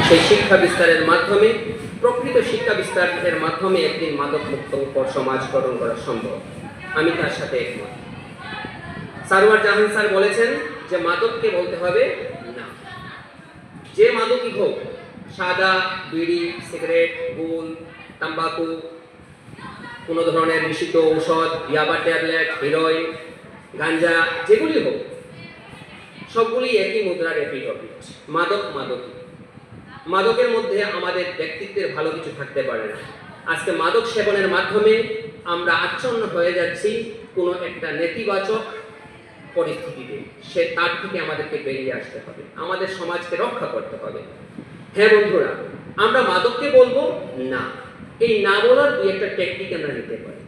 সেই শিক্ষা বিস্তারের মাধ্যমে, প্রকৃত শিক্ষা বিস্তারের মাধ্যমে একদিন মাদক মুক্ত সমাজ গঠন করা সম্ভব। আমি তার সাথে একমত। সারওয়ার জাহান স্যার বলেছেন যে মাদককে বলতে হবে না। যে মাদকই হোক, সাদা, বিড়ি, সিগারেট, গুল, তাম্বাকু, কোনো ধরনের নিষিদ্ধ ঔষধ, ইয়াবা ট্যাবলেট, হিরোইন, গাঞ্জা, যেগুলি হোক, সবগুলি একই মুদ্রার এপিঠ ওপিঠ। মাদক মাদকই। মাদকের মধ্যে আমাদের ব্যক্তিত্বের ভালো কিছু থাকতে পারে না। আজকে মাদক সেবনের মাধ্যমে আমরা আচ্ছন্ন হয়ে যাচ্ছি কোনো একটা নেতিবাচক পরিস্থিতিতে। তার থেকে আমাদেরকে বেরিয়ে আসতে হবে, আমাদের সমাজকে রক্ষা করতে হবে। হ্যাঁ বন্ধুরা, আমরা মাদককে বলবো না। এই না বলার দুই একটা টেকনিক আমরা নিতে পারি।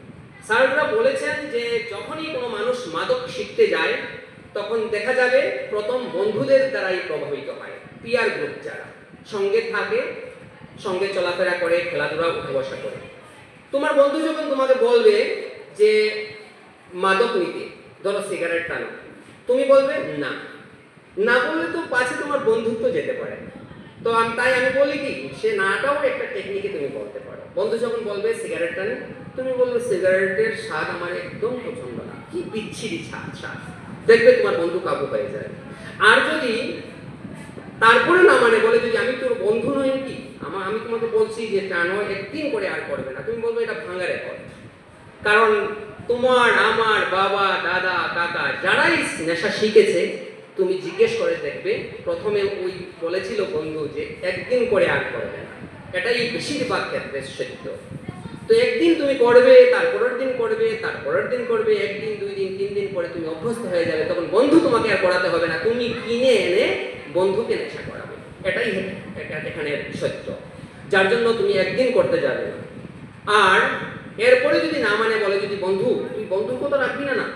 স্যাররা বলেছেন যে যখনই কোনো মানুষ মাদক শিখতে যায় তখন দেখা যাবে প্রথম বন্ধুদের দ্বারাই প্রভাবিত হয়। পিয়ার গ্রুপ যারা সঙ্গে থাকে, সঙ্গে চলাফেরা করে, খেলাধুলা, উঠে বসা করে। তোমার বন্ধু যখন তোমাকে বলবে যে মাদক নিতে, ধরো সিগারেট টানো, তুমি বলবে না। না বললে তো পাশে তোমার বন্ধুত্ব যেতে পারে। তো তাই আমি বলি কি, সে নাটাও একটা টেকনিকে তুমি বলতে পারো। বন্ধু যখন বলবে সিগারেট টানে, তুমি বলবে সিগারেটের স্বাদ আমার একদম পছন্দ না, কি বিচ্ছিরি স্বাদ। দেখবে তোমার বন্ধু কাবু হয়ে যায়। আর যদি তারপরে না মানে বলে, যদি আমি তোর বন্ধু নই কি, আমি তোমাকে বলছি যে টানো, একদিন করে আর করবে না, তুমি বলবে এটা ভাঙা রেকর্ড। কারণ তোমার, আমার বাবা, দাদা, কাকা যারাই নেশা শিখেছে, তুমি জিজ্ঞেস করে দেখবে, প্রথমে ওই বলেছিল বন্ধু যে একদিন করে আর করবে না। এটাই বেশিরভাগ ক্ষেত্রে সত্য। তো একদিন তুমি করবে, তারপরের দিন করবে, তারপরের দিন করবে, একদিন, 2 দিন, 3 দিন পরে তুমি অভ্যস্ত হয়ে যাবে। তখন বন্ধু তোমাকে আর করাতে হবে না, তুমি কিনে এনে বন্ধুকে নেশা করাবে। এটাই এখানে সত্য। যার জন্য তুমি একদিন করতে যাবে না। আর এরপরে যদি না মানে বলে, যদি বন্ধু, তুই বন্ধুর কথা রাখবি না,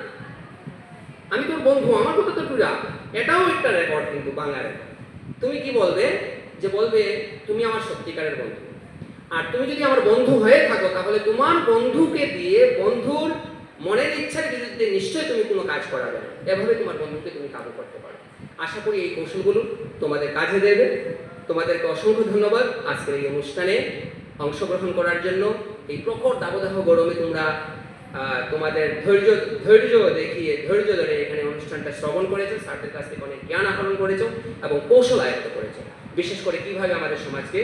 আমি তোর বন্ধু, আমার কথা তো তুই রাখ, এটাও একটা রেকর্ড কিন্তু বাংলা রেকর্ড। তুমি কি বলবে, যে বলবে তুমি আমার সত্যিকারের বন্ধু। আর তুমি যদি আমার বন্ধু হয়ে থাকো, তাহলে তোমার বন্ধুকে দিয়ে বন্ধুর মনের ইচ্ছার বিরুদ্ধে নিশ্চয়ই তুমি কোনো কাজ করাবে না। এভাবে তোমার বন্ধুকে তুমি কাবু করতে পারো। আশা করি এই কৌশলগুলো তোমাদের কাজে দেবে। তোমাদেরকে অসংখ্য ধন্যবাদ আজকের এই অনুষ্ঠানে অংশগ্রহণ করার জন্য। এই প্রখর দাবদাহ গরমে তোমরা তোমাদের ধৈর্য দেখিয়ে, ধৈর্য ধরে এখানে অনুষ্ঠানটা শ্রবণ করেছো, স্যারদের কাছ থেকে অনেক জ্ঞান আহরণ করেছো এবং কৌশল আয়ত্ত করেছো। বিশেষ করে কিভাবে আমাদের সমাজকে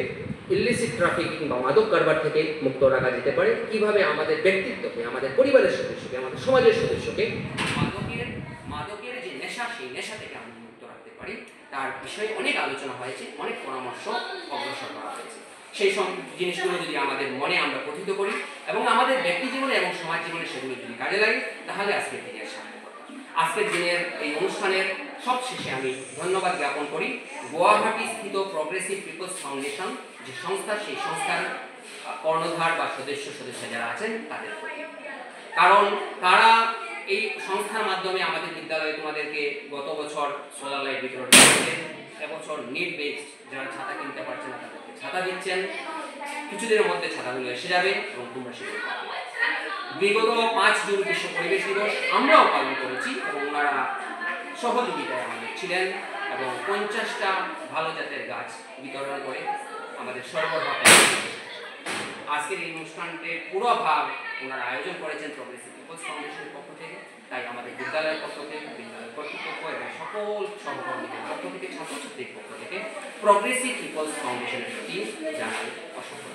ইলিসিট ট্রাফিক কিংবা মাদক কারবার থেকে মুক্ত রাখা যেতে পারে, কিভাবে আমাদের ব্যক্তিত্বকে, আমাদের পরিবারের সদস্যকে, আমাদের সমাজের সদস্যকে মাদকের যে নেশা, সেই নেশা থেকে আমরা মুক্ত রাখতে পারি, তার বিষয়ে অনেক আলোচনা হয়েছে, অনেক পরামর্শ অগ্রসর করা হয়েছে। সেই সব জিনিসগুলো যদি আমাদের মনে আমরা পঠিত করি এবং আমাদের ব্যক্তি জীবনে এবং সমাজ জীবনে সেগুলো যদি কাজে লাগে, তাহলে আজকের দিনের সার্থকতা। আজকের দিনের এই অনুষ্ঠানের সবশেষে আমি ধন্যবাদ জ্ঞাপন করি গুয়াহাটি স্থিত প্রগ্রেসিভ পিপলস ফাউন্ডেশন যে সংস্থা, সেই সংস্থার কর্ণধার বা সদস্য যারা আছেন তাদের। কারণ তারা এই সংস্থার মাধ্যমে আমাদের বিদ্যালয়ে তোমাদেরকে গত বছর সোলার লাইট বিতরণ করেছেন, এবছর নিড বেসড যারা ছাতা কিনতে পারছে না তাদেরকে ছাতা দিচ্ছেন। কিছুদিনের মধ্যে ছাতাগুলো এসে যাবে এবং তোমরা সেগুলো পাবে। বিগত 5 জুন বিশ্ব পরিবেশ দিবস আমরাও পালন করেছি এবং ওনারা সহযোগিতায় আমাদের ছিলেন এবং 50টা ভালো জাতের গাছ বিতরণ করে আমাদের সরবরাহ করেন। আজকের এই অনুষ্ঠানটির পুরো ভাগ ওনারা আয়োজন করেছেন প্রগ্রেসিভ পিপলস ফাউন্ডেশনের পক্ষ থেকে। তাই আমাদের বিদ্যালয়ের পক্ষ থেকে, বিদ্যালয় কর্তৃপক্ষ এবং সকল সহকর্মীদের পক্ষ থেকে, ছাত্রছাত্রীর পক্ষ থেকে প্রগ্রেসিভ পিপলস ফাউন্ডেশনের প্রতি জানাই অসংখ্য